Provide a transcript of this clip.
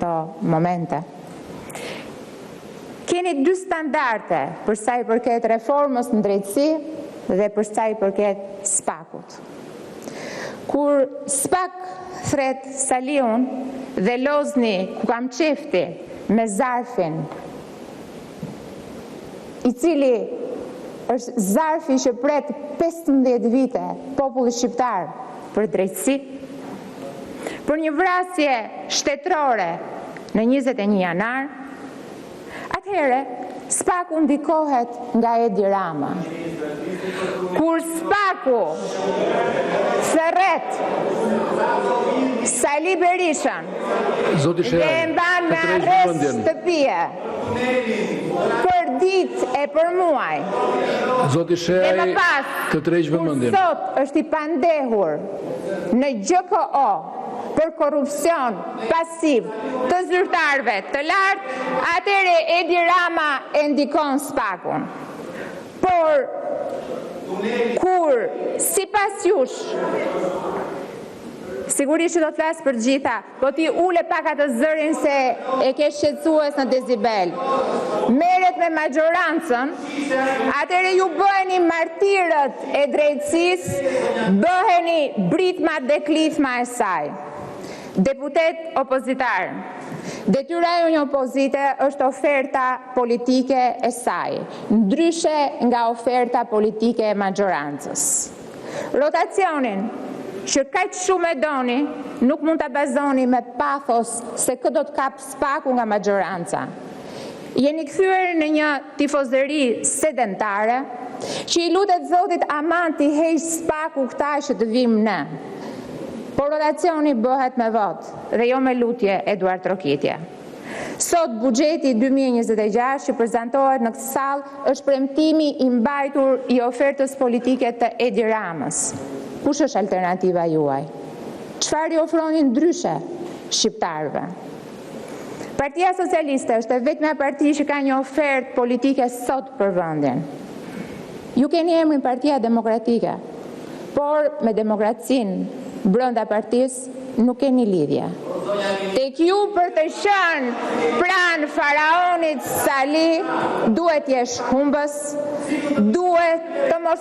këto momente. Keni dy standarde për sa i përket reformës në drejtësi dhe për sa i përket SPAK-ut. Kur SPAK thret Saliun dhe Lozni ku kam qefti me zarfin, i cili është zarfi që pret 15 vite populli shqiptar për drejtësi, për një vrasje shtetërore në 21 janar, atëhere SPAK-u ndikohet nga Edi Rama. Kur SPAK-u thret Sali Berishën dhe mban me arrest shtëpie për ditë e për muaj, dhe më pas, kur sot është i pandehur në GKO për korupcion pasiv të zyrtarëve të lartë, atëre Edi Rama e ndikon SPAK-un. Por, kur, sipas jush, sigurisht që do të flasë për gjitha, po ti ule pak atë zërin se e ke shqetësues në decibel, merret me majorancën, atëre ju bëheni martirët e drejtësisë, bëheni britma dhe klithma e saj. Deputet opozitar, detyra e një opozite është oferta politike e saj, ndryshe nga oferta politike e majorancës. Rotacionin që kaq shumë e doni, nuk mund të bazoni me pathos se këtë do të kap SPAK-u nga majoranca. Jeni kthyer në një tifozëri sedentare, që i lutet Zotit aman t'i heq SPAK-u këta që të vim në. Por rotacioni bëhet me vot dhe jo me lutje Eduard Trokitje. Sot buxheti 2026 që prezantohet në këtë sallë është premtimi i mbajtur i ofertës politike të Edi Ramës. Kush është alternativa juaj? Çfarë i ofroni ndryshe shqiptarëve? Partia Socialiste është e vetmja parti që ka një ofertë politike sot për vendin. Ju keni emrin Partia Demokratike, por me demokracinë brenda partisë nuk keni lidhje. Tek ju për të qenë pranë faraonit Sali, duhet jesh humbës, duhet të mos